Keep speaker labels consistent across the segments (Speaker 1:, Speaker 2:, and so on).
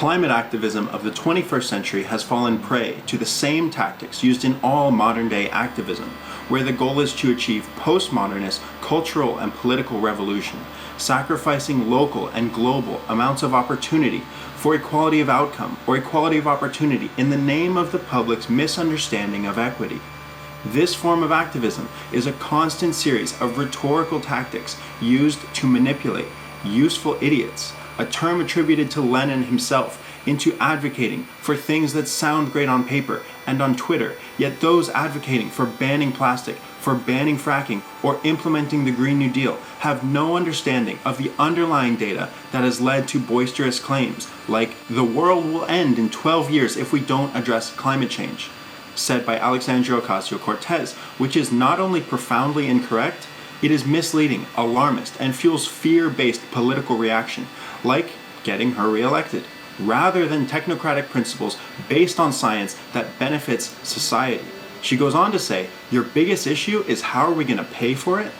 Speaker 1: Climate activism of the 21st century has fallen prey to the same tactics used in all modern-day activism, where the goal is to achieve postmodernist cultural and political revolution, sacrificing local and global amounts of opportunity for equality of outcome or equality of opportunity in the name of the public's misunderstanding of equity. This form of activism is a constant series of rhetorical tactics used to manipulate useful idiots, a term attributed to Lenin himself, into advocating for things that sound great on paper and on Twitter, yet those advocating for banning plastic, for banning fracking, or implementing the Green New Deal have no understanding of the underlying data that has led to boisterous claims like, "The world will end in 12 years if we don't address climate change," said by Alexandria Ocasio-Cortez, which is not only profoundly incorrect, it is misleading, alarmist, and fuels fear-based political reaction, like getting her reelected, rather than technocratic principles based on science that benefits society. She goes on to say, "Your biggest issue is how are we going to pay for it?"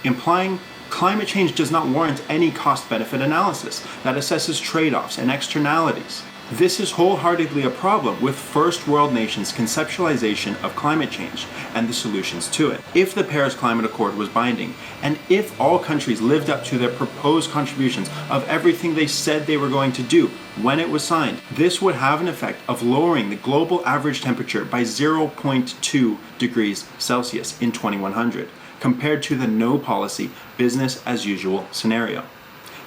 Speaker 1: Implying climate change does not warrant any cost-benefit analysis that assesses trade-offs and externalities. This is wholeheartedly a problem with first world nations' conceptualization of climate change and the solutions to it. If the Paris Climate Accord was binding, and if all countries lived up to their proposed contributions of everything they said they were going to do when it was signed, this would have an effect of lowering the global average temperature by 0.2 degrees Celsius in 2100, compared to the no policy, business as usual scenario.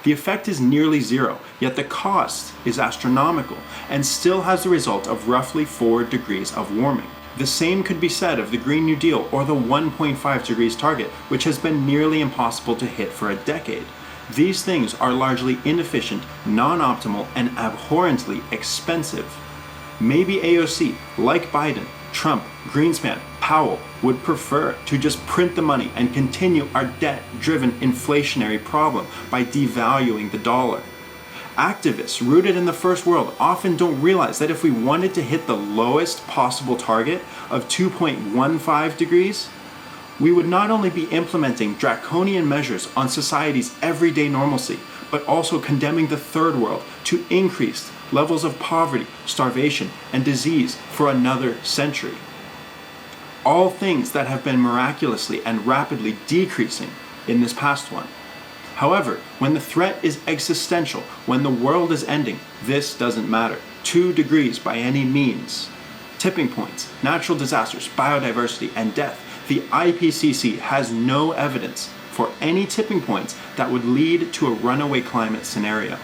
Speaker 1: The effect is nearly zero, yet the cost is astronomical and still has the result of roughly 4 degrees of warming. The same could be said of the Green New Deal or the 1.5 degrees target, which has been nearly impossible to hit for a decade. These things are largely inefficient, non-optimal, and abhorrently expensive. Maybe AOC, like Biden, Trump, Greenspan, Powell, would prefer to just print the money and continue our debt-driven inflationary problem by devaluing the dollar. Activists rooted in the first world often don't realize that if we wanted to hit the lowest possible target of 2.15 degrees, we would not only be implementing draconian measures on society's everyday normalcy, but also condemning the third world to increased levels of poverty, starvation, and disease for another century. All things that have been miraculously and rapidly decreasing in this past one. However, when the threat is existential, when the world is ending, this doesn't matter. 2 degrees by any means. Tipping points, natural disasters, biodiversity, and death. The IPCC has no evidence for any tipping points that would lead to a runaway climate scenario.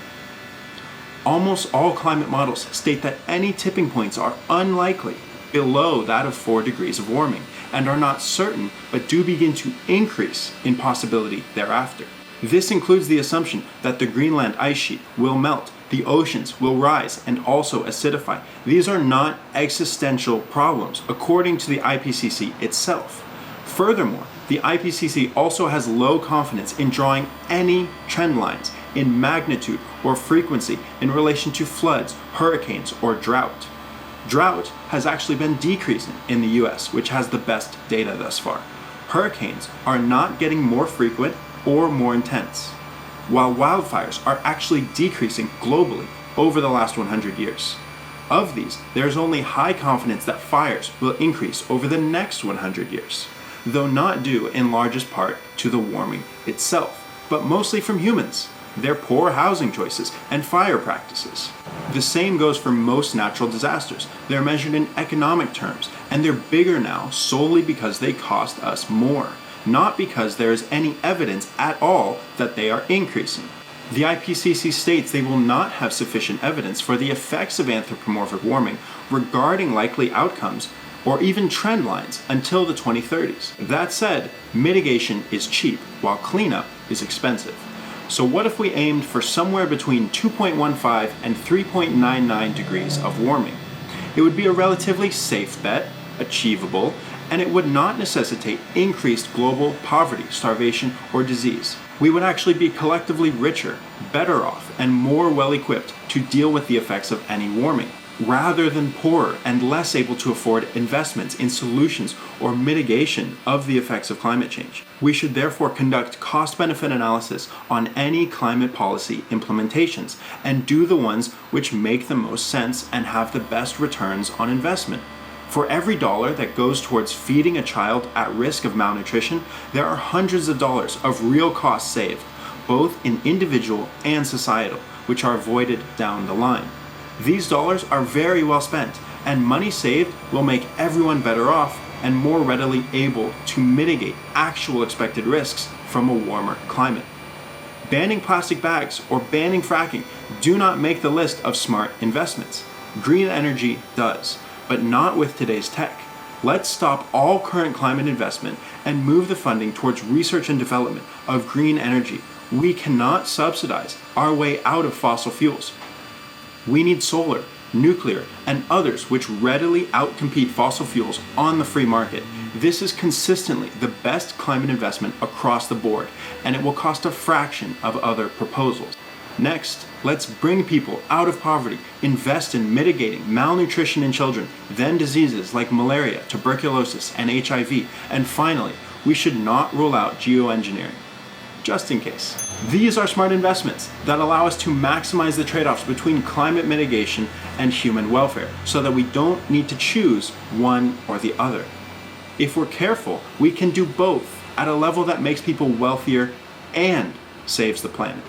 Speaker 1: Almost all climate models state that any tipping points are unlikely below that of 4 degrees of warming and are not certain but do begin to increase in possibility thereafter. This includes the assumption that the Greenland ice sheet will melt, the oceans will rise and also acidify. These are not existential problems according to the IPCC itself. Furthermore, the IPCC also has low confidence in drawing any trend lines in magnitude or frequency in relation to floods, hurricanes, or drought. Drought has actually been decreasing in the US, which has the best data thus far. Hurricanes are not getting more frequent or more intense, while wildfires are actually decreasing globally over the last 100 years. Of these, there is only high confidence that fires will increase over the next 100 years, though not due in largest part to the warming itself, but mostly from humans, their poor housing choices, and fire practices. The same goes for most natural disasters. They're measured in economic terms, and they're bigger now solely because they cost us more, not because there is any evidence at all that they are increasing. The IPCC states they will not have sufficient evidence for the effects of anthropomorphic warming regarding likely outcomes or even trend lines until the 2030s. That said, mitigation is cheap, while cleanup is expensive. So what if we aimed for somewhere between 2.15 and 3.99 degrees of warming? It would be a relatively safe bet, achievable, and it would not necessitate increased global poverty, starvation, or disease. We would actually be collectively richer, better off, and more well-equipped to deal with the effects of any warming. rather than poorer and less able to afford investments in solutions or mitigation of the effects of climate change. We should therefore conduct cost-benefit analysis on any climate policy implementations and do the ones which make the most sense and have the best returns on investment. For every dollar that goes towards feeding a child at risk of malnutrition, there are hundreds of dollars of real costs saved, both in individual and societal, which are avoided down the line. These dollars are very well spent, and money saved will make everyone better off and more readily able to mitigate actual expected risks from a warmer climate. Banning plastic bags or banning fracking do not make the list of smart investments. Green energy does, but not with today's tech. Let's stop all current climate investment and move the funding towards research and development of green energy. We cannot subsidize our way out of fossil fuels. We need solar, nuclear, and others which readily outcompete fossil fuels on the free market. This is consistently the best climate investment across the board, and it will cost a fraction of other proposals. Next, let's bring people out of poverty, invest in mitigating malnutrition in children, then diseases like malaria, tuberculosis, and HIV, and finally, we should not rule out geoengineering, just in case. These are smart investments that allow us to maximize the trade-offs between climate mitigation and human welfare, so that we don't need to choose one or the other. If we're careful, we can do both at a level that makes people wealthier and saves the planet.